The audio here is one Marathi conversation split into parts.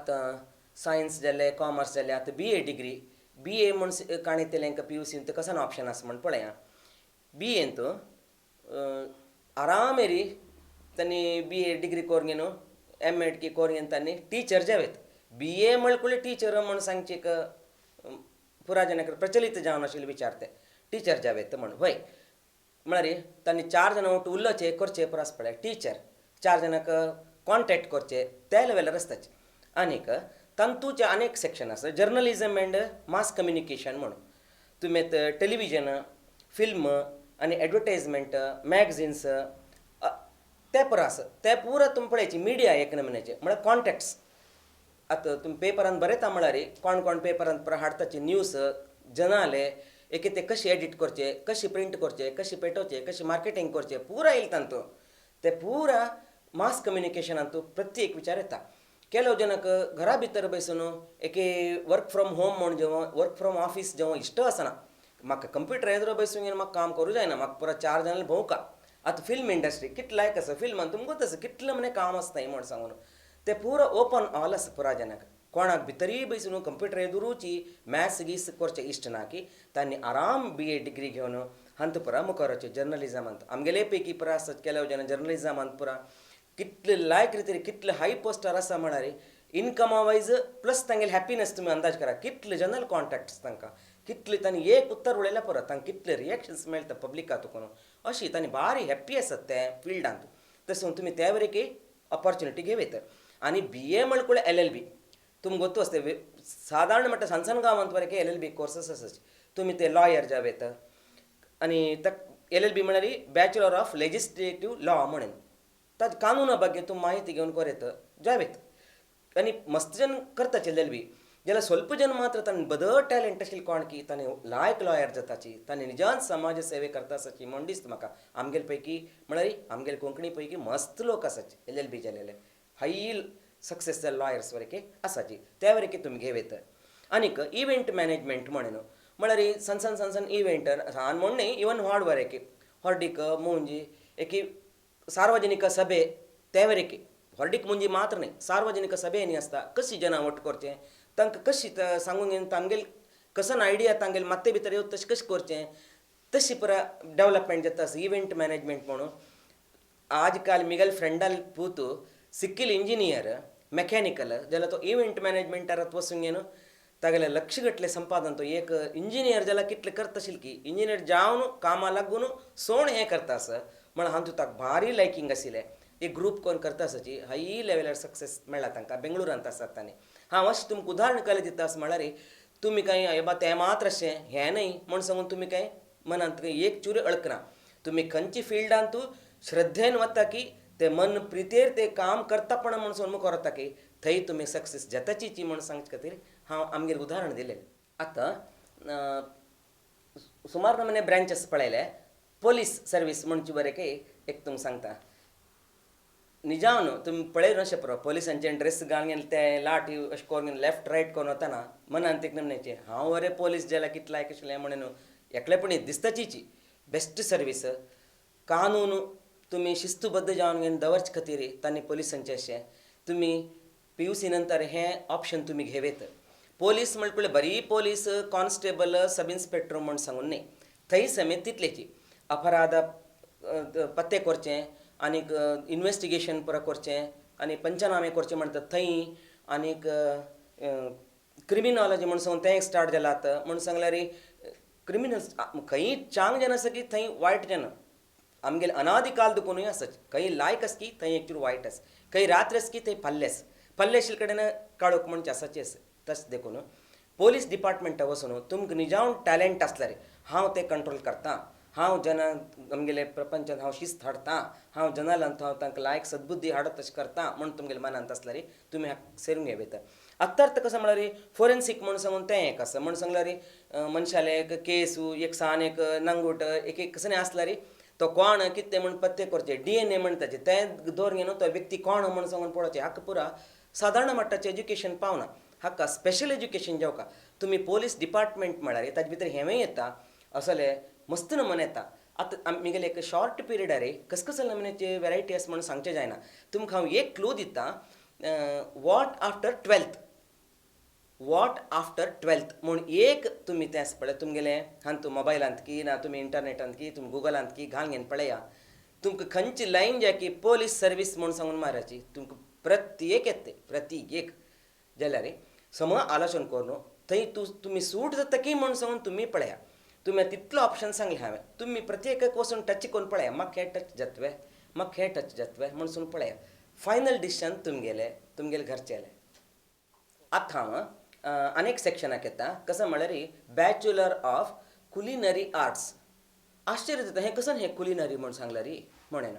आतां सायन्स जालें कॉमर्स जालें आतां BA डिग्री BA म्हण काणयतलें तांकां PUC कसान ऑप्शन आसा म्हण पळया BA तो आरामेरी तांणी BA डिग्री कोरगेन MAd की कोरगेन तांणी टीचर जावेत BA म्हळ्यार टीचर म्हण सांगचे पुरा जनाक प्रचलित जावन आशिल्ले विचारते टीचर जावेत म्हण वय म्हळ्यार तांणी 4 जाणां उरलोचे करचे परस पळय टीचर 4 जाणांक कॉन्टॅक्ट करचे त्या लेवलार आसताचे आनीक तांतूचे अनेक सेक्शन आसा जर्नलिजम एंड मास कम्युनिकेशन म्हणून तुमी टेलिविजन फिल्म आनी एडवर्टायजमेंट मॅगझिन्स ते परस ते पुरा तुमी पळयची मिडिया एक नमुन्याचे म्हळ्यार कॉन्टॅक्ट्स आतां तुमी पेपरान बरयता म्हळ्यार कोण कोण पेपरान पुरा हाडटाचे न्यूज जनाले एक ते कशें एडिट करचे कशें प्रिंट करचे कशें पेटोवचे कशें मार्केटींग करचें पुरा येयला तांतूं ते पुरा मास कम्युनिकेशनान तूं प्रत्येक विचार येता केलो जनाक घरा भितर बसून एक वर्क फ्रॉम होम म्हण जेवं वर्क फ्रॉम ऑफिस जेवं इश्ट आसना म्हाका कंप्युटर येदरो बसून घेवन म्हाका काम करूं जायना म्हाका पुरा 4 जाणां भोंवका आतां फिल्म इंडस्ट्री कितलो लायक आसा फिल्मान तुमकां आसा कितलें म्हणे काम आसता म्हण सांगून ते पुरो ओपन ऑल आसा पुरा जनाक कोणाक भितरी बसून कंप्युटर येदुरूची मॅथ्स गीस करचे इश्ट ना की तांणी आराम BA डिग्री घेवन हंत पुरा मुखार वचचें जर्नलिजमांत आमगेले पैकी पुरा आसत केले जाणां जर्नलिजमांत पुरा कितले लायक रितीन कितले हाय पोस्टार आसा म्हळ्यार इनकमा वायज प्लस तांगेले हॅपिनस तुमी अंदाज करा कितले जनरल कॉन्टॅक्ट्स तांकां कितले तांणी एक उत्तर उडयल्या पुरो तांकां कितले रिएक्शन्स मेळटा पब्लिका तुकून अशी तांणी बारी हॅप्पी आसात ते फिल्डांत तसो तुमी त्या वरेक ऑपॉर्च्युनिटी घेवयत आनी BA म्हळ्यार LLB तुमकां गोतू आसता सादारण म्हणटा सानसान गांवांत वरेक LLB कोर्सस आसात तुमी ते लॉयर जावेत आनी LLB म्हळ्यार बॅचलर ऑफ लेजिस्लेटिव्ह लॉ म्हणून ताजे कानुना ಬಗ್ಗೆ तुमी माहिती घेवन कोरेत जावेत आनी मस्त जन करताचे LLB जाल्यार स्वल्प जन मात्र तांणी बदल टॅलंट आशिल्ले कोण की तांणी लायक लॉयर जाताची तांणी निजान समाज सेवे करता आसाची म्हण दिसता म्हाका आमगेले पैकी म्हळ्यार आमगेले कोंकणी पैकी मस्त लोक आसाचे LLB जालेले हाय सक्सेस जाल्ले लॉयर्स वरेके आसाची त्या वरेके तुमी घेवेत आनीक इव्हेंट मॅनेजमेंट म्हणून म्हळ्यार सनसन इव्हेंट ल्हान म्हण न्ही इवन व्हड वरेके ಹೊರಡಿಕ ಮುಂಜಿ ಏಕಿ ಸಾರ್ವಜನಿಕ ಸಭೆ तेवरेके ಹೊರಡಿक ಮುಂಜಿ ಮಾತ್ರ न्ही सार्वजनिक सभे न्ही आसता कशी जना वोट करचें तांकां कशी सांगूंक घेवन तांगेल कसन आयडिया तांगेल माते भितर येवं तशें कशें करचें तशी पुरा डेवलपमेंट जाता आसा इव्हेंट मॅनेजमेंट म्हणून आज काल मिगेल फ्रेंडाल पूत सिक्कील इंजिनियर मेकॅनिकल जाल्यार तो इव्हेंट मॅनेजमेंटारात वचून घेवन तागेले लक्ष गटले संपादन तो एक इंजिनियर जाल्यार कितले करता आशिल्ले की इंजिनियर जावन कामा लागून सोण हें करता आसा म्हण हांव ताका भारी लायकींग आशिल्लें एक ग्रूप कोण करता आसाची हाय लेवलार सक्सेस मेळ्ळा तांकां बेंगळुरांत आसात तांणी हांव अशें तुमकां उदाहरण केलें दिता आसा म्हळ्यार तुमी कांय हेबा तें मात्र अशें हें न्हय म्हण सांगून तुमी कांय मनांत एक चूर अळकना तुमी खंयची फिल्डांत तूं श्रद्धेन वता की ते मन प्रितेर ते काम करता पण म्हण सोन मुखार वता की थंय तुमी सक्सेस जाताची म्हण सांगचे खातीर हांव आमगेर उदाहरण दिलें आतां सुमार नमुने ब्रांचेस पळयले पोलीस सर्वीस म्हणचे बरें एक तुमकां सांगता निजावन तुमी पळयलें अशें पुरो पोलिसांचे ड्रेस घालून ते लाटी अशें करून लेफ्ट रायट करून वतना मनांत एक नमुन्याचें हांव वरें पोलीस जाल्यार कितलें लायक आशिल्लें म्हणून एकलेपणी दिसताची बेस्ट सर्वीस कानून तुमी शिस्तबद्ध जावन घेवन दवरचे खातीर तांणी पोलिसांचें अशें तुमी PUC नंतर हें ऑप्शन तुमी घेवेत पोलीस म्हळ्यार बरी पोलीस कॉन्स्टेबल सब इन्स्पेक्टर म्हण सांगून न्ही थंय समेत तितलेची अपराध पत्ते करचें आनीक इन्वेस्टिगेशन पुरा करचें आनी पंचनामे करचें म्हणटा थंय आनीक क्रिमिनॉलॉजी म्हण सांगून तें स्टार्ट जालात म्हण सांगल्यार क्रिमिनल्स खंय चांग जन आसा की थंय वायट जन आमगेले अनादी काल दुखूनय आसा खंय लायक आसा की थंय एकचूर वायट आसा खंय रात्र आसा की थंय पल्ले आशिल्ले कडेन काळोख म्हणचे आसाची आसा तशें देखून पोलीस डिपार्टमेंटा वचून तुमकां निजावन टॅलंट आसल्यार हांव तें कंट्रोल करतां हांव जनांक आमगेले प्रपंचांत हांव शिस्त हाडटां हांव जनालांत हांव तांकां लायक सद्बुद्धी हाडत तशें करतां म्हण तुमगेल्या मनांत आसल्यार तुमी सेरून घेवयता आत्तार कसो म्हळ्यार फोरेन्सीक म्हण सांगून तें एक आसा म्हण सांगल्यार मनशाले एक केसू एक सान एक नंगूट एक कसलें आसल्यार तो कोण कितें म्हण पत्ते करचे DNA म्हणटाचे तें दवरून घेवन तो व्यक्ती कोण म्हण सांगून पळोवचें हाका पुरा सादारण मट्टाचें एज्युकेशन पावना हाका स्पेशल एज्युकेशन जेवका तुमी पोलीस डिपार्टमेंट म्हळ्यार ताजे भितर हेंवूय येता असले मस्त नमुने येता आतां आमगेले एक शॉर्ट पिरियडार कसले नमुन्याचे वेरायटी आसा म्हण सांगचें जायना तुमकां हांव एक क्लू दिता what after 12th what after 12th म्हूण एक तुमी तें आसा पळय तुमगेलें हांगा तूं मोबायलांत की ना तुमी इंटरनेटांत की तुमी गुगलांत की घालून घेवन पळया तुमकां खंयची लायन जी की पोलीस सर्वीस म्हूण सांगून मारची तुमकां प्रत्येक येता प्रत्येक जाल्यार समज आलोचन कर न्हू थंय तुमी सूट जाता की म्हूण सांगून तुमी पळया तुमी तितलो ऑप्शन सांगले हांवें तुमी प्रत्येक वचून टच करून पळया म्हाका हें टच जातवें म्हाका हें टच जातवें म्हूण सांगून पळया फायनल डिसिशन तुमगेले घरचेले आतां हांव अनेक सेक्शनाक येता कसं म्हळ्यार बॅचलर ऑफ कुलिनरी आर्ट्स आश्चर्य जाता हें कसं हें कुलिनरी म्हूण सांगला री म्हणून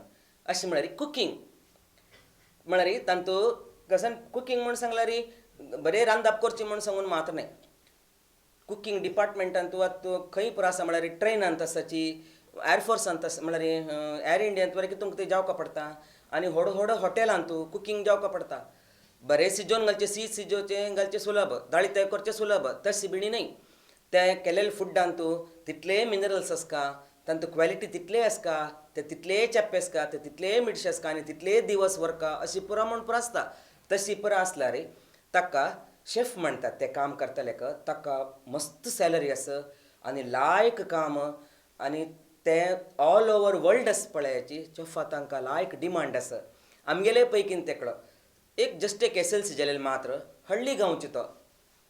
अशें म्हळ्यार कुकींग म्हळ्यार तांतूं कसं कुकींग म्हूण सांगल्यार बरें रांदप करचें म्हूण सांगून मात्र न्हय कुकींग डिपार्टमेंटान तूं खंय पुरो आसा म्हळ्यार ट्रेनांत आसाची एअरफोर्सांत आसा म्हळ्यार एअर इंडियांत वरें तुमकां तें जावपाक पडटा आनी व्हड व्हड हॉटेलांत तूं कुकींग जावपाक पडटा बरें शिजोवन घालचें शीत शिजोवचें घालचें सुलभ दाळी तयार करचें सुलभ तशी बिणी न्हय तें केलेले फुड्डान तूं तितले मिनरल्स आसका तांतूं क्वॉलिटी तितले आसका ते तितले चेप्पे आसका ते तितले मिडशे आसका आनी तितले दिवस व्हरका अशी पुरो म्हूण पुरो आसता तशी पुरो आसल्यार ताका शेफ म्हणटात ते काम करतलेक ताका मस्त सॅलरी आसा आनी लायक काम आनी ते ऑल ओवर वर्ल्ड आसा पळयाची चेफा तांकां लायक डिमांड आसा आमगेले पैकीन तेकडो एक जस्ट एक SLC जालेले मात्र हळ्ळी गांवचे तो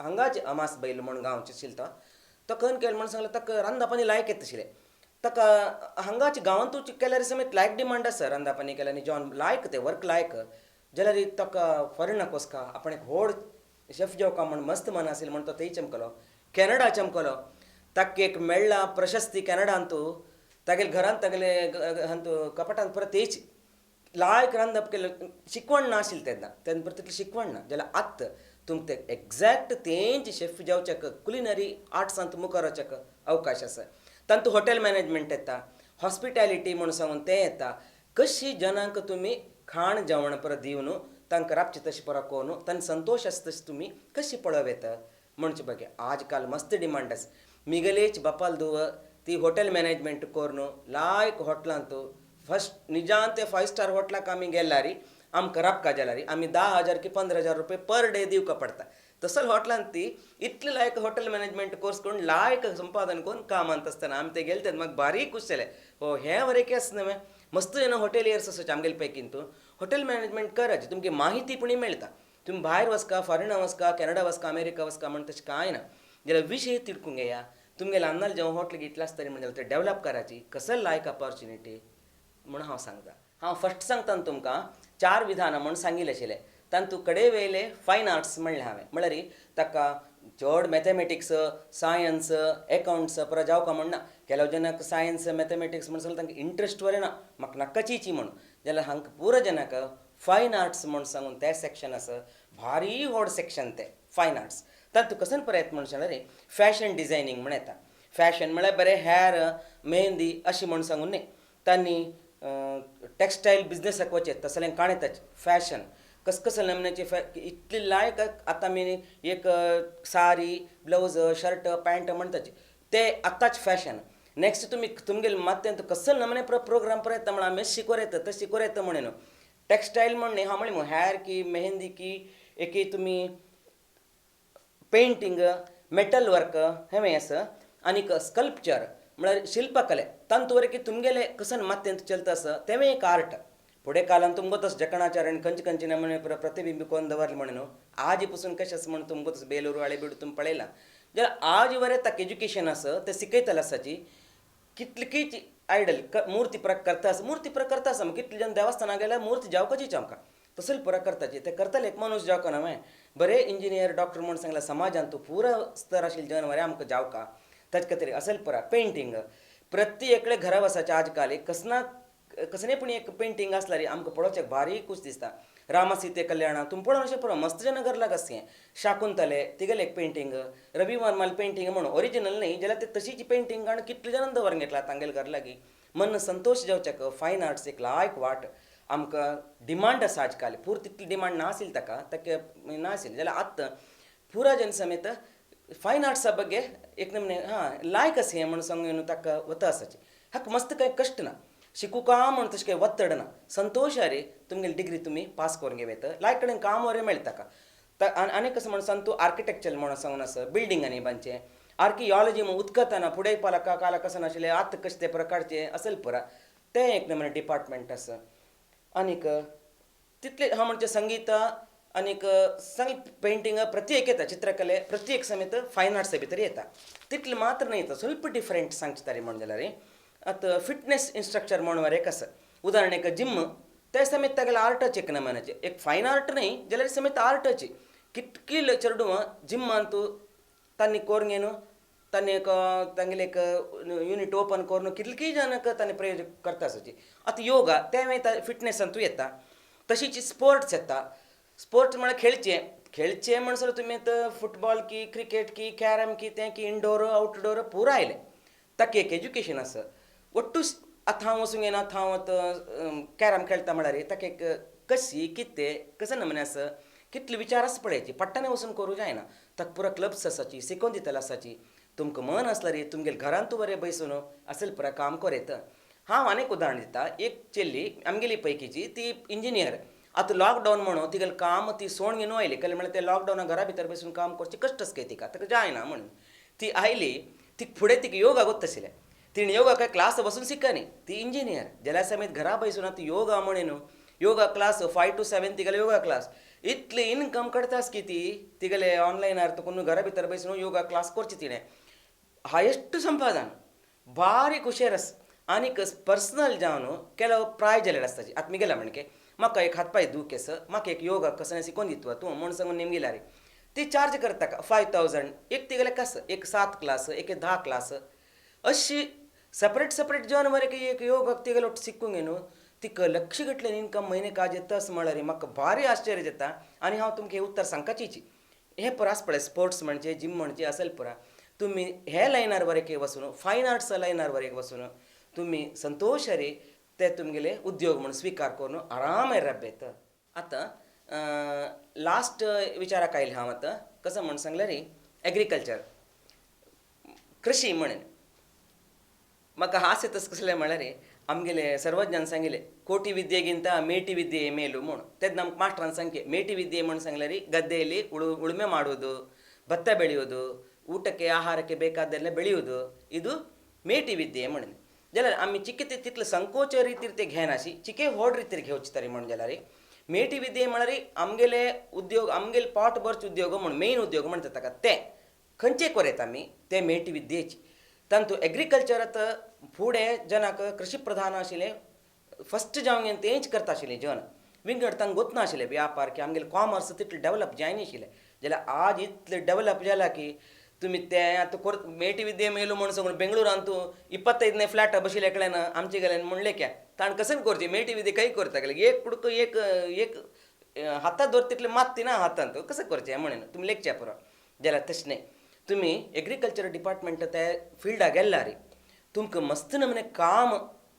हांगाचे अमास बैल म्हूण गांवचे आशिल्लो तो खंय केलें म्हूण सांगलें ताका रांदपानी लायक येता आशिल्लें ताका हांगाचे गांवांत तूं केल्यार समेत लायक डिमांड आसा रांदपानी केल्यार आनी जॉन लायक ते वर्क लायक जाल्यार ताका फॉरेनाक वचका आपण एक व्हड शेफ जेवका म्हूण मस्त मन आशिल्लो म्हूण तो थंय चमकलो कॅनडा चमकलो ताका एक मेळ्ळा प्रशस्ती कॅनडांत तागेले घरांत तागेले हातूं कपाटांत परत तेच लायक रांदप केलें शिकवण ना आशिल्लें तेन्ना तेन्ना परत तितलें शिकवण ना जाल्यार आत्तां तुमकां तें एक्झॅक्ट तेंच शेफ जावचेक कुलिनरी आर्ट्सांत मुखार वचेक अवकाश आसा तातूंत हॉटेल मॅनेजमेंट येता हॉस्पिटॅलिटी म्हूण सांगून तें येता कशी जनांक तुमी खाण जेवण परत दिवन तांकां राबचें तशें परत कोरून तांकां संतोश आसा तशें तुमी कशी पळोव येता म्हणचे बगे आज काल मस्त डिमांड आसा मिगलेच बापाल धुव ती हॉटेल मॅनेजमेंट करून लायक हॉटेलांत फस्ट निजान ते 5 स्टार हॉटेलाक आमी गेल्यार आमकां राबका जाल्यार आमी 10,000 की 15,000 रुपये पर डे दिवका पडटा तसं हॉटेलांत ती इतले लायक हॉटेल मॅनेजमेंट कोर्स करून लायक संपादन करून कामांत आसतना आमी ते गेले तेन्ना म्हाका भारी खूश जालें हो हें बरें केस न्हय मस्त जेन्ना हॉटेलियर्स आसा आमगेले पैकीन तूं हॉटेल मॅनेजमेंट करात तुमगे माहिती पुणी मेळटा तुम्ही भायर वचका फॉरेना वचका कॅनडा वचका अमेरिका वचका म्हण तशें कांय ना जाल्यार विशय तिडकूंक घेया तुमगे ल्हान ल्हान जेवण हॉटेल घेतले आसतरी म्हणजे ते डेवलप कराची कसं लायक ऑपॉर्च्युनिटी म्हणून हांव सांगता हांव फस्ट सांगता तुमकां 4 विधानां म्हूण सांगिल्लें आशिल्लें तातूंत कडे वयले फायन आर्ट्स म्हणलें हांवें म्हळ्यार ताका चड मॅथमॅटिक्स सायन्स एकावंट्स परत जावका म्हणना केलो जनाक सायन्स मॅथमॅटिक्स म्हण सांगलें तांकां इंट्रस्ट वरें ना म्हाका नाका चिची म्हणून जाल्यार हांकां पुरो जनाक फायन आर्ट्स म्हूण सांगून तें सेक्शन आसा भारी व्हड सेक्शन तें फायन आर्ट्स तातूंत कसं पळयत म्हण सांगल्यार फॅशन डिझायनींग म्हण येता फॅशन म्हळ्यार बरें हेर मेहंदी अशी म्हण सांगून न्ही तांणी टेक्स्टायल बिजनेसाक वचेत तसलें काणय ताचें फॅशन कसले नमन्याचे इतली लायक आतां आमी एक सारी ब्लावज शर्ट पॅन्ट म्हणटाचे ते आतांच फॅशन नेक्स्ट तुमगेले मात कसले नमने प्रोग्राम पळयता म्हण आमी शिकोर येता तशें शिकोर येता म्हणून टेक्स्टायल म्हण न्ही हांव म्हणलें हेर की मेहंदी की एक तुमी पेंटींग मेटल वर्क हें आसा आनीक स्कल्पचर म्हळ्यार शिल्पकले तांतूं वरें की तुमगेले कसन मात्यंत चलता आसा तें एक आर्ट फुडें कालान तुमकां तसो जकणाचार्यान खंयचे खंयचे नमुने प्रतिबिंब कोन्न दवरलें म्हणून आज पासून कशें आसा म्हणून तुमकां तसो बेलूर वाळे बिडू तुमी पळयलां जाल्यार आज वरें ताका एज्युकेशन आसा तें शिकयतलें आसाची कितलीं आयडल मुर्ती करता आसा मूर्ती करता आसा कितले जन देवस्थानाक गेल्यार मूर्ती जावपाचीच आमकां तसले करताची ते करतले एक मनीस जावका न्हय बरें इंजिनियर डॉक्टर म्हूण सांगल्यार समाजांत तूं पुरो स्तर आशिल्ले जन वरें आमकां जावका ताचे खातीर असल पेंटींग प्रत्येकले घरा वसाचे आज काल कसले पूण एक पेंटींग आसल्यार आमकां पळोवचें भारी खूश दिसता रामा सीते कल्याणा तुमी पळोवन अशें पळोव मस्त जन घर लागस शाकुंतले तिगेले एक पेंटींग रवी वर्माल पेंटींग म्हणून ओरिजिनल न्ही जाल्यार ते तशीच पेंटींग आनी कितले जाणां दवरून घेतला तांगेले घर लागीं मन संतोश जावचेक फायन आर्ट्स एक लायक वाट आमकां डिमांड आसा आज काल पूर तितली डिमांड नाशिल्ली ताका नाशिल्ली जाल्यार आत्तां पुरा जन समेत फायन आर्ट्सा ಬಗ್ಗೆ एक नमने लायक आसा हें म्हण सांगून ताका वता आसाची हाका मस्त कांय कश्ट ना शिकूका म्हण तशें काही वत्तड ना संतोश रे तुमगेली डिग्री तुम्ही पास करून घेवेत लायक कडेन काम वरें मेळटा ताका आनी कसं म्हण सांग तूं आर्किटेक्चर म्हणून सांगून आसा बिल्डिंगांनी बांदचें आर्कियोलॉजी म्हण उदकताना फुडें पालका काला कसं नाशिल्लें आतां कशें ते प्रकारचे असेल पुरा तें एक नंबर डिपार्टमेंट आसा आनीक तितले हांव म्हणचे संगीत आनीक संगीत पेंटिंग प्रति एक येता चित्रकले प्रति एक समेत फायन आर्ट्स भितर येता तितले मात्र न्ही येता ಸ್ವಲ್ಪ डिफरंट सांगचे म्हण जाल्यार आतां फिटनेस इन्स्ट्रक्चर म्हणून एक आसा उदाहरणेक जिम ते समेत तागेले आर्टाचे एक नमनाचे एक फायन आर्ट न्ही जाल्यार समेत आर्टाची कितकी चेडूं जिम्मान तूं तांणी कोरून न्हू तांणी एक तांगेले एक युनिट ओपन करून कितलीं जाणांक तांणी प्रयोग करता आसाची आतां योगा ते वेळी फिटनेसान तूं येता तशीच स्पोर्ट्स येता स्पोर्ट्स म्हळ्यार खेळचे म्हणसर तुमी आतां फुटबॉल की क्रिकेट की कॅरम की तें की इंडोर आउटडोर पुरो आयले ताका एक एज्युकेशन आसा ಒಟ್ಟು आतां हांव वचूंक येना आतां हांव आतां कॅरम खेळटा म्हळ्यार ताका एक कशी कितें कसं नमुने आसा कितले विचार आसा पळयाची पट्टांनी वचून करूं जायना ताका पुरो क्लब्स आसाची शिकोवन दितले आसाची तुमकां मन आसल्यार तुमगेले घरांत तूं बरें बसून आसले पुरो काम करेत हांव आनीक उदाहरण दिता एक चेल्ली आमगेली पैकीची ती इंजिनियर आतां लॉकडावन म्हणून तिगेलें काम ती सोण घेवन आयली केलें म्हळ्यार ते लॉकडावनाक घरा भितर बसून काम करचें कश्ट आसा तिका ताका जायना म्हणून ती आयली ती फुडें तिका योगा गोत आशिल्लें तिणें योगा काय क्लास बसून शिकनी ती इंजिनियर जाल्यार समेत घरा बसून आतां योगा म्हणून योगा क्लास 5 to 7 तिगेले योगा क्लास इतले इनकम करतास की ती तिगेले ऑनलायनार कोण घरा भितर बसून योगा क्लास करची तिणें हायेस्ट संपादन बारीक हुशार आसा आनीक पर्सनल जावन केलो प्रायज जाल्यार आसता आतां मी गेला म्हणके म्हाका एक हात पांय दूख आसा म्हाका एक योगा कसं शिकोवन दितवा तूं म्हण सांगून नेमगे रे ती चार्ज करता 5000 एक तिगेले कस एक 7 क्लास एक 10 क्लास अशी सेपरेट जॉन मरे की एक योगा तिगेलो शिकूंक न्हू तिका लक्ष गटले इनकम म्हयने काज येता आसा म्हळ्यार म्हाका भारी आश्चर्य जाता आनी हांव तुमकां उत्तर सांगपाचीची हे परास पळय स्पोर्ट्स म्हणचे जिम म्हणचे असेल पुरा तुमी हे लायनार वरेके वचून फायन आर्ट्स लायनार वरेक वचून तुमी संतोश रे ते तुमगेले उद्योग म्हणून स्विकार करून आरामेर राबयत आतां लास्ट विचाराक आयले हांव आतां कसं म्हण सांगल्यार एग्रीकल्चर कृषी म्हणून म्हाका हास्य तस कसलें म्हळ्यार आमगेले सर्वज्ञान सांगिल्लें कोटी विद्येगिंत मेटी विद्ये ಮೇಲು म्हूण तेच ನಮ್ಗೆ ಮಾಸ್ಟರ್ ಸಂಖ್ಯೆ ಮೇಟಿ ವಿದ್ಯೆ म्हण सांगल्यार ಗದ್ದೆಯಲ್ಲಿ ಉಳುಮೆ ಮಾಡೋದು ಭತ್ತ ಬೆಳೆಯೋದು ಊಟಕ್ಕೆ ಆಹಾರಕ್ಕೆ ಬೇಕಾದೆಲ್ಲ ಬೆಳೆಯೋದು ಇದು ಮೇಟಿ विद्ये म्हणून जाल्यार आमी चिके तितले संकोच रितीर ते घेनाशी चिके व्हड रितीर घेवचे म्हण जाल्यार मेटी विद्ये म्हळ्यार आमगेले उद्योग आमगेले पोट भरचे उद्योग म्हण मेन उद्योग म्हणटा ताका ते खंयचे करेत आमी ते मेटी विद्येची तांतू एग्रीकल्चरांत फुडें जनाक कृषी प्रधान आशिल्लें फस्ट जावंक तेंच करता आशिल्लें जन विंगड तांकां गोत नाशिल्लें व्यापार की आमगेलें कॉमर्स तितलें डेवलप जायनाशिल्लें जाल्यार आज इतलें डेवलप जाला की तुमी तें आतां मेटी विद्ये मेलो म्हण सांगून बेंगळुरांत तूं 25 फ्लॅट बशिल्ले कडेन आमचे गेले म्हणलें क्या ताणें कशें करचें मेटी विद्ये खंय करता गेले एक कुडको एक हातांत धर तितलें मात्ती ना हातांत कशें करचें म्हणून तुमी लेखचे पुरो जाल्यार तशें न्ही तुमी एग्रीकल्चर डिपार्टमेंट ते फिल्डाक गेल्यार तुमकां मस्त नमुने काम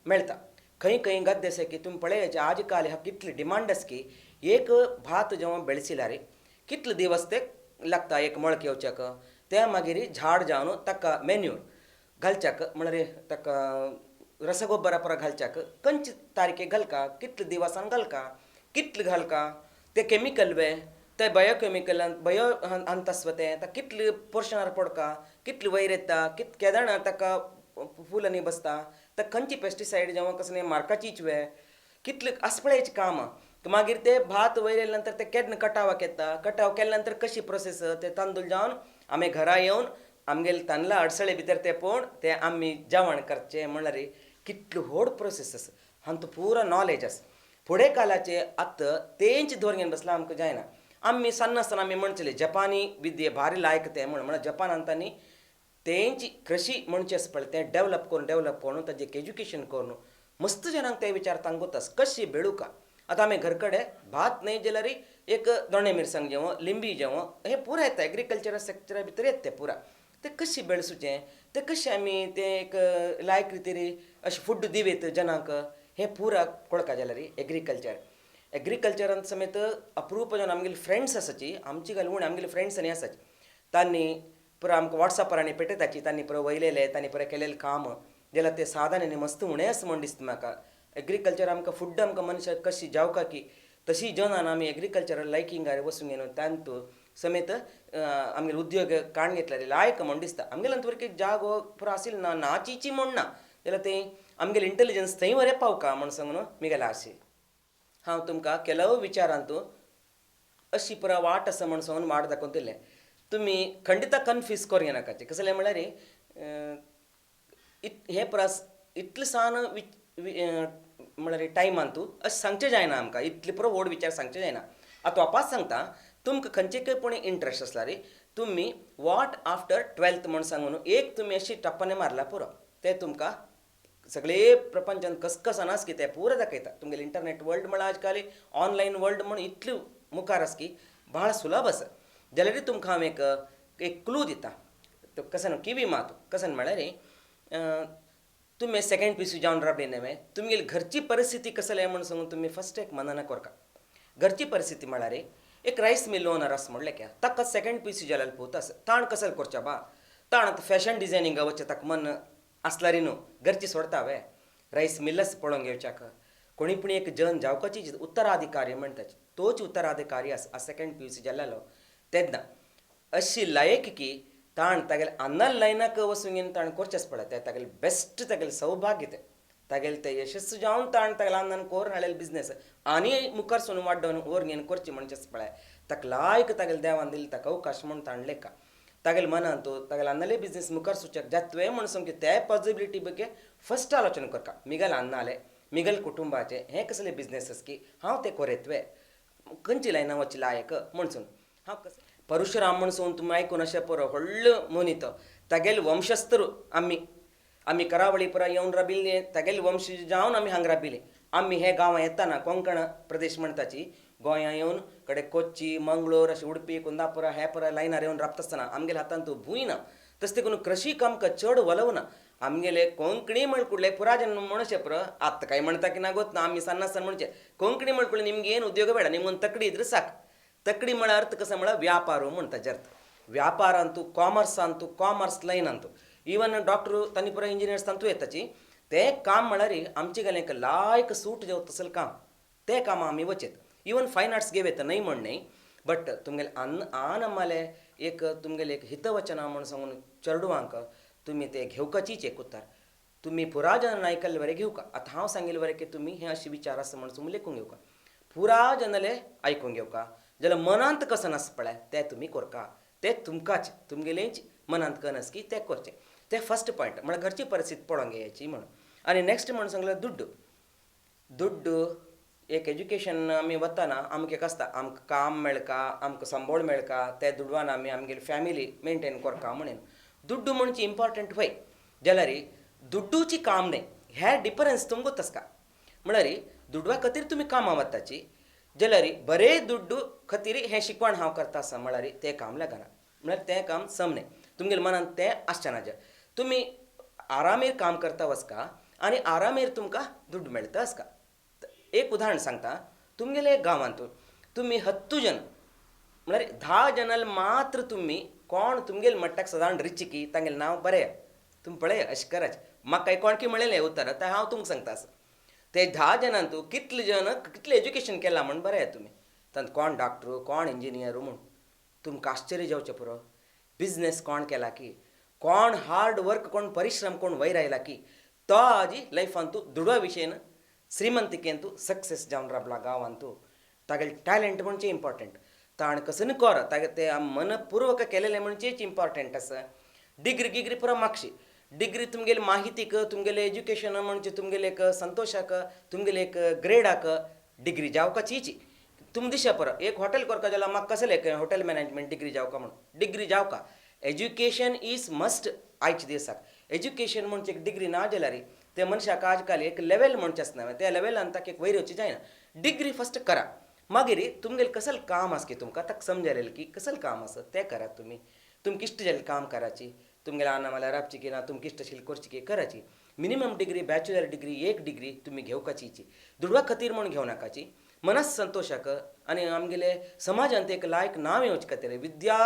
मेळटा खंय गद्दे आसा की तुमी पळयाचे आज काल ह्या कितले डिमांड आसा की एक भात जेव्हा बेळशिल्यार कितले दिवस ते लागता एक मोळक येवच्याक ते मागीर झाड जावन ताका मॅन्यूर घालच्याक म्हळ्यार ताका रसगोब्बरा पुरो घालच्याक खंयचे तारीखे घालका कितले दिवसान घालका कितले घालका ते केमिकल वे ते बायोकेमिकल बायो अंतस्व ते कितले पोर्शनार पडका कितले वयर येता केदे जाणां ताका फुलांनी बसता तर खंयची पेस्टिसायड जेव्हा कसले मारकाचीच वे कितले आसपळेचे काम मागीर ते भात वयर येयले नंतर ते केन्ना कटावाक येता कटाव केल्या नंतर कशी प्रोसेस ते तांदूळ जावन आमी घरा येवन आमगेले तांदळा अडसळे भितर ते पळोवन ते आमी जेवण करचें म्हळ्यार कितलो व्हड प्रोसेस आसा हांतू पुरो नॉलेज आसा फुडें कालाचे आतां तेंच धोरण बसला आमकां जायना आमी सन्नासतना आमी म्हणटले जपानी विद्ये भारी लायक ते म्हळ्यार जपानांत तांणी तेंची कृषी म्हणचे आसा पळय तें डेवलप करून ताजें एज्युकेशन करून मस्त जनांक ते विचार तांगोतास कशी बेळुका आतां आमी घर कडेन भात न्हय जाल्यार एक दोणे मिरसांग जेवं लिंबी जेवं हे पुरो येता एग्रीकल्चर सॅक्टरा भितर येता ते पुरा ते कशी बेळसुचें ते कशें आमी ते एक लायक रितीर अशें फूड दिवेत जनांक हे पुरा कळका जाल्यार एग्रीकल्चरांत समेत अप्रूप जावन आमगेली फ्रेंड्स आसाची आमची घाल म्हण आमगेली फ्रेंड्स आनी आसाची तांणी पुरो आमकां वॉट्सॅपार आनी पेटयताची तांणी पुरो वयलेले तांणी पुरो केलेलें काम जाल्यार ते सादान आनी मस्त उणें आसा म्हण दिसता म्हाका. एग्रीकल्चर आमकां फूड आमकां मनशाक कशी जावका की तशी जनान आमी एग्रीकल्चरल लायकिंगार वचूंक न्हू तांतू समेत आमगे उद्योग काण घेतल्यार लायक म्हण दिसता. आमगेलो अंतवरके जागो पुरो आसिल ना नाचीची म्हण ना जाल्यार ते आमगेले इंटेलिजन्स थंय वरें पावका म्हण सांगून म्हगेलें आशे. हांव तुमकां केलो विचारांतू अशी पुरा वाट आसा म्हण सांगून वाट दाखोवन दिलें. तुमी खंडिता कन्फ्यूज करूं नाकाचे. कसं जालें म्हळ्यार हे परस इतलें सान म्हळ्यार टायमांतू अशें सांगचें जायना आमकां. इतले पुरो व्हड विचार सांगचे जायना. आतां वापस सांगता तुमकां खंयचेकय इंट्रस्ट आसला रे तुमी वॉट आफ्टर 12th म्हण सांगून एक तुमी अशी टप्पाने मारला पुरो ते तुमकां सगळे प्रपंचान कसकसान आसा की ते पुरो दाखयता. तुमगेलें इंटरनेट वर्ल्ड म्हळ्यार आजकाल ऑनलायन वर्ल्ड म्हण इतलें मुखार आसा की भाळ सुलभ आसा. जाल्यार तुमकां हांव एक क्लू दिता. कसन किवी मात कसन म्हळ्यार तुमी सेकंड PUC जावन रावले न्हय तुमगेली घरची परिस्थिती कसली म्हण सांगून तुमी फस्ट एक मनान करता. घरची परिस्थिती म्हळ्यार एक रायस मिल ओनर आसा म्हणलें की ताका सेकंड PUC जाल्यार पोवत आसा. ताण कसले करचें बा ताण आतां फॅशन डिझायनिंगा वचचें ताका मन आसला रे न्हू घरची सोडता हांवें रायस मिल्लस पळोवंक येवच्याक कोणी पूण एक जन जावपाची उत्तराधिकारी म्हणटाची तोच उत्तराधिकारी आसा सेकंड PUC जाल्लो तेन्ना अशी लायक की ताण तागेले अन्नल लायनाक वचून घेवन ताण करचेंच पडटा. तें तागेलें बेस्ट तागेलें सौभाग्य तें तागेलें तें यशस्वी जावन ताण तागेलें अन्नान कोरून हाडलेलें बिझनेस आनी मुखार सोडून वाडोवन वर घेवन करचें म्हणचेंच पळय. ताका लायक तागेलें देवान दिलें ताका अवकाश म्हूण ताण लेखा तागेले मनान तो तागेलें अन्नाले बिझनेस मुखार सुचक जातवें म्हण सामकें ते पॉसिबिलिटी ಬಗ್ಗೆ फस्ट आलोचना करता. मिगेल अन्नाले मिगेल कुटुंबाचे हें कसलें बिझनेस की हांव तें कोरयतवें खंयची लायना वचची लायक म्हणसून हांव कसलें परशुराम म्हणसून तुमी आयकून अशें पुरो व्हडलो मनीत तागेले वंशस्त्र आमी करावळी पुरा येवन राबिल्ले तागेले वंश जावन आमी हांगा राबिल्ले. आमी हे गांवां येताना कोंकण प्रदेश म्हणटाची गोंयां येवन कडे कोच्ची मंगळूर अशें उडपी कुंदापुरा हे पुरा लायनार येवन राबता आसतना आमगेल्या हातांत तूं भूंय ना तशें देखून कृशीक आमकां चड वलव ना. आमगेले कोंकणी म्हणकुडले पुराजन म्हणशे पुरो आत्तां काय म्हणटा की ना गोत ना आमी सन्नासन म्हणचे कोंकणी म्हणकुडले निमगे ಏನು ಉದ್ಯೋಗ ಬೇಡ ನಿಮ್ಮೊಂದು ತಕ್ಕಡಿ ಇದ್ರೆ ಸಾಕು. ತಕ್ಕಡಿ ಮಳ ಅರ್ಥ ಕಸ ಮಳ ವ್ಯಾಪಾರ म्हणटा ಜರ್ತ व्यापार ಅಂತೂ कॉमर्स लायन ಅಂತೂ इवन डॉक्टर तांणी पुरा इंजिनियर्स तांतू येताची ते काम म्हळ्यार आमचे गेले एक लायक सूट जेव तसलें काम ते काम आमी वचेत. इवन फायन आर्ट्स घेव येता न्हय म्हण न्हय बट तुमगेले आनमाले एक तुमगेले एक हितवचना म्हण सांगून चेडवांक तुमी ते घेवकाचीच एक उत्तर तुमी पुरा जनांनी आयकल्ले वरें घेवका. आतां हांव सांगिल्ले वरें की तुमी हे अशे विचार आसा म्हण तुमी लेखून घेवका पुरा जनाले आयकूंक घेवका जाल्यार मनांत कसन आसा पळय तें तुमी करका ते तुमकांच तुमगेलेंच मनांत कन आसा की तें करचें. ते फस्ट पॉयंट म्हळ्यार घरची परिस्थिती पळोवंक घेवची म्हणून. आनी नेक्स्ट म्हण सांगल्यार दुड्ड एक एज्युकेशन आमी वताना आमकां एक आसता आमकां काम मेळका आमकां संबळ मेळका ते दुडवान आमी आमगेली फॅमिली मेंटेन करता म्हणून दुड्ड म्हणची इम्पॉर्टंट वय जाल्यार दुड्डूची काम न्हय हे डिफरन्स तुमकां आसता. म्हळ्यार दुडवा खातीर तुमी कामां वताची जाल्यार बरें दुड्डू खातीर हें शिकवण हांव करता आसा म्हळ्यार तें काम लागना म्हळ्यार तें काम सम न्हय तुमगेल्या मनांत तें आसचें ना. तुमी आरामेर काम करता वचका आनी आरामेर तुमकां दुड्ड मेळटा आसका. एक उदाहरण सांगता तुमगेले एक गांवांत तुमी 10 जन म्हळ्यार 10 जनाल मात्र तुमी कोण तुमगेले मट्टाक सादारण रिच की तांगेलें नांव बरें तुमी पळय अशें कराच म्हाका कोणकी मेळयलें उत्तर तें हांव तुमकां सांगता आसा. ते 10 जनांत कितले जन कितलें एज्युकेशन केलां म्हण बरें तुमी तांत कोण डॉक्टर कोण इंजिनियर म्हूण तुमकां आश्चर्य जावचें पुरो बिझनेस कोण केला की कोण हार्ड वर्क कोण परिश्रम कोण वयर आयला की तो हाजी लायफांत दुडवा विशयन श्रीमंतिकेन तूं सक्सेस जावन राबला गांवांत तागेलें टॅलंट म्हणचें इम्पॉर्टंट ताण कसं कर तागे ते मनपूर्वक केलेलें म्हणचेंच इम्पॉर्टंट आसा. डिग्री पुरो मागशी डिग्री तुमगेले माहितीक तुमगेले एज्युकेशन म्हणजे तुमगेले एक संतोषाक तुमगेले एक ग्रेडाक डिग्री जावकाचीच तुम दिशा पुरो एक हॉटेल करता जाल्यार म्हाका कसलें हॉटेल मॅनेजमेंट डिग्री जावका म्हणून डिग्री जावका एज्युकेशन इज मस्ट आयच्या दिसाक एज्युकेशन म्हणजे एक डिग्री ना जाल्यार ते मनशाक आजकाल एक लेवल म्हणचें आसना त्या लेवलान ताका एक वयर वचचें जायना. डिग्री फस्ट करा मागीर तुमगेलें कसलें काम आसा की तुमकां ताका समजलेलें की कसलें काम आसा तें करात तुमी किश्ट जालें काम कराची तुमगेलें आना म्हळ्यार राबची की ना तुमकां इश्ट आशिल्ली करची की कराची. मिनिमम डिग्री बॅचलर डिग्री एक डिग्री तुमी घेवकाची दुडवा खातीर म्हूण घेवं नाकाची मनस संतोशाक आनी आमगेले समाजांत एक लायक नांव येवचे खातीर विद्या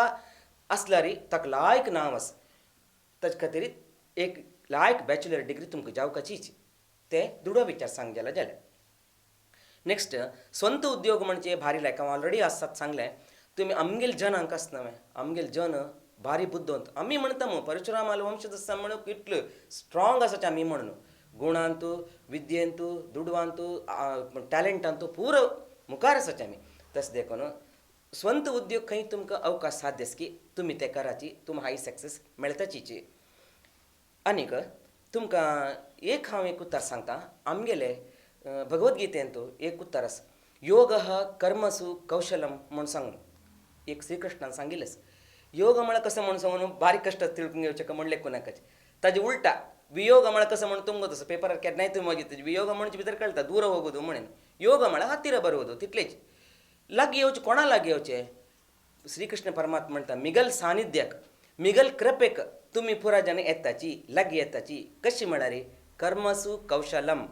आसल्यार ताका लायक नांव आसा ताचे खातीर एक लायक बॅचलर डिग्री तुमकां जावपाचीच ते दृढ विचार सांगलेला जाल्यार नेक्स्ट स्ವಂತ उद्योग म्हणजे भारी लायक हांव ऑलरेडी आसात सांगलें तुम्ही आमगेल जन हांकां आसना आमगेल जन भारी बुद्धवंत आमी म्हणटा मग परशुराम वंशज आसा म्हणून कितलो स्ट्रॉंग आसाचे आमी म्हणून गुणांतू विद्येंतू दुडवांतू टॅलेंटांतू पुरो मुखार आसाचे आमी तशें देखून स्ವಂತ उद्योग खंय तुमकां अवकाश साध्यस की तुमी ते कराची तुमकां हाय सक्सेस मेळटाचीच आनीक तुमकां हांव एक उत्तर सांगता आमगेले भगवद्गीतेंतू एक उत्तर आसा योग कर्मसु कौशलम म्हूण सांगून एक श्रीकृष्णान सांगिल्लें योग म्हळ्यार कसं म्हणून सांगून बारीक कश्ट तिळकून घेवचें का म्हणलें कोणाकाचे ताजे उलटा वियोग म्हळ्यार कसं म्हणून तुमगो तसं पेपरार केन्नाय तुम्ही मागीर वियोग म्हणजे भितर कळटा दूर होगोदू म्हणून योग म्हळ्यार हत्तीर बरोवदू तितलेच लागीं येवचें कोणा लागीं येवचें श्रीकृष्ण परमात्मा म्हणटा मिगल सानिध्याक मिगल कृपेक तुमी पुरा जन येताची लागीं येताची कशी म्हळ्यार कर्मसु कौशलम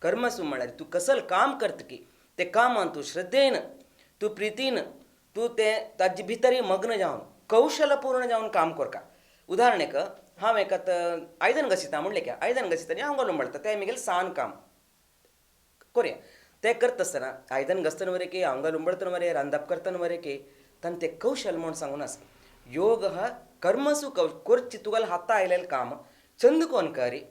कर्मसु म्हळ्यार तूं कसल काम करता की ते कामान तूं श्रद्धेन तूं प्रितीन तूं तें ताजे भितर मग्न जावन कौशलपूर्ण जावन काम करता उदाहरणेक हांव एकात आयदन घसिता म्हणलें की आयदन घसिता हांव घालून म्हणटा तें मिगेल सान काम कोरया ते करता आसतना आयदन घसतना वरें की हांव उंबळतना वरें रांदप करतना वरें की ताणें तें कौशल म्हूण सांगून आसा योग कर्मसु करची तुगेलें हाता आयलेलें काम चंद कोन करी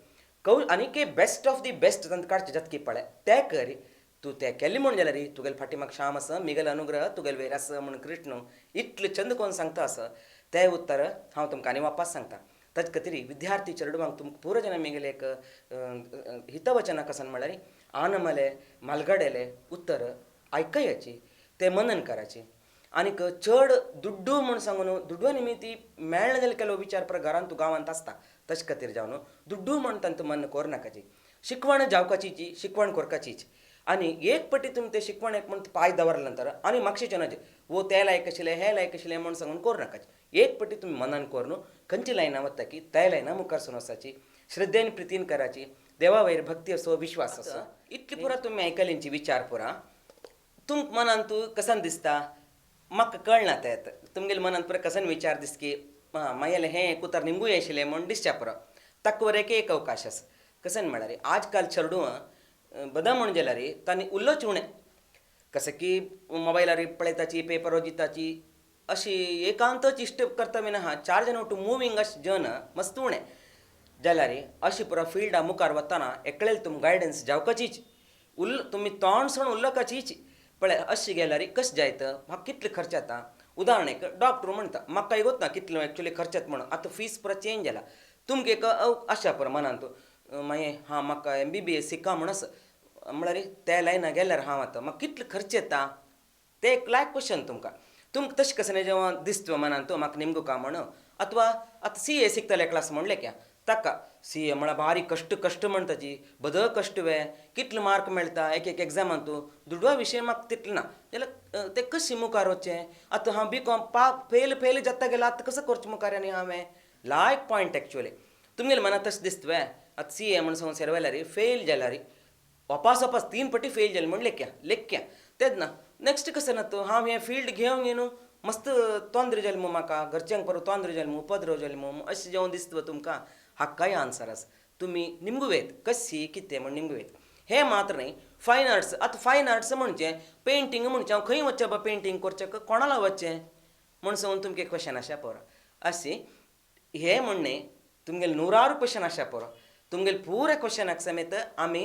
आनी बेस्ट ऑफ दी बेस्ट तांकां काडचें जातकी पळय तें करी तूं तें केलें म्हूण जाल्यार तुगेले फाटीमाग श्याम आसा मिगल अनुग्रह तुगेले वयर आसा म्हूण कृष्ण इतलें चंद कोन सांगता आसा तें उत्तर हांव तुमकां आनी वापस सांगता ताजे खातीर विद्यार्थी चेडवांक तुमकां पुरो जाणां मिगेलें एक हितवचना कसन म्हळ्यार आनमले मालगडेले उत्तर आयकयाची तें मनन कराचें आनीक चड दुड्डू म्हूण सांगून दुड्डू निमित्ती मेळना जाल्यार केलो विचार पर घरांत तूं गांवांत आसता तशे खातीर जावन दुड्डू म्हूण तांकां मन करनाकाची शिकवण जावपाचीची शिकवण करपाचीच आनी एक पटी तुमी तें शिकवणेक म्हूण पांय दवरले नंतर आनी म्हाका शिकनाचें वो तें लायक आशिल्लें हें लायक आशिल्लें म्हूण सांगून करनाकाचें एक पटी तुमी मनान कर न्हू खंयची लायनां वता की त्या लायना मुखार सून वचाची श्रद्धेन प्रितीन कराची देवा वयर भक्ती असो विश्वास असो इतली पुरा तुमी आयकलींची विचार पुरा तुमकां मनान तूं कसन दिसता म्हाका कळना तें तुमगेले मनान पुरा कसन विचार दिसता की मागेलें हें कुतर निंबूय आशिल्लें म्हूण दिसचें पुरो ताका वरें एक अवकाश आसा कसन म्हळ्यार आजकाल चेडूं बदां म्हूण जाल्यार तांणी उल्लोच उणें कसं की मोबायलार पळयताची पेपर वाचिताची अशी एकांतच इश्ट करता बीन आहा 4 जन टू मुवींग अशें जन मस्त उणें जाल्यार अशी पुरो फिल्डा मुखार वतना एकलेल तुमकां गायडन्स जावपाचीच तुमी तोंडसण उल्लकाचीच पळय अशें गेल्यार कशें जायत म्हाका कितले खर्च जाता उदाहरणेक डॉक्टर म्हणटा म्हाका गोतना कितलो एक्चुली खर्च येता म्हणून आतां फीस पुरो चेंज जाला तुमकां एक आशा पुरो मनान तूं मागीर म्हाका MBBS शिका म्हूण आसा म्हळ्यार त्या लायना गेल्यार हांव आतां म्हाका कितलो खर्च येता तें एक लायक क्वेश्चन तुमकां तशें कशें जेवा दिसता मनान तूं म्हाका निमगो का म्हणून अथवा आतां CA शिकतले क्लास म्हणलें क्या ताका CA म्हळ्यार बारी कश्ट म्हणटाची बदल कश्ट वे कितले मार्क मेळटा एक एग्जामान तूं दुडवा विशय म्हाका तितलो ना जाल्यार तें कशें मुखार वचचें आतां हांव BCom फेल जाता गेला आतां कसो करचें मुखार आनी हांवें लायक पॉयंट एक्चुअली तुमगेले मनान तशें दिसता वे आतां CA म्हूण सांगून सेरवेल्यार फेल जाल्यार वापस 3 पटी फेल जालें म्हण लेख्या तेच ना नेक्स्ट कसं ना तूं हांव हें फील्ड घेवंक न्हू मस्त तोंदर जालें मू म्हाका घरच्यांक परत तोंदर जालें मू उपद्रव जालें मू अशें जेवण दिसता तुमकां हाका आन्सर आसा तुमी निमगुवेत कशी कितें म्हण निमगुवेत हें मात्र न्ही फायन आर्ट्स आतां फायन आर्ट्स म्हणचें पेंटींग म्हणचें हांव खंय वचचें बा पेंटींग करचें कोणाला वचचें म्हूण सांगून तुमकां क्वेश्चन आसा पळय अशें हें म्हणणें तुमगेले 100 क्वेश्चन आसा पळय तुमगेले पुरे क्वेश्चनाक समेत आमी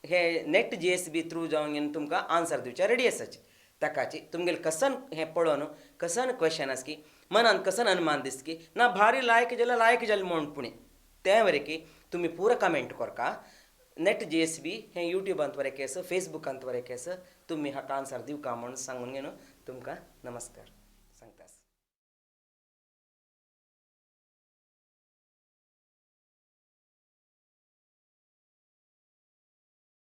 हे नेट GSB थ्रू जावन तुमकां आन्सर दिवचे रेडी आसाचे ताकाची तुमगेले कसन हें पळोवन कसन क्वेश्चन आसा की मनान कसन अनुमान दिसता की ना भारी लायक जालें म्हूण पुणे तें वरें की तुमी पुरो कमेंट करका नेट GSB हें यूट्यूबांत वरें केस फेसबुकांत वरें केस तुमी हाका आन्सर दिवका म्हूण सांगून तुमकां नमस्कार.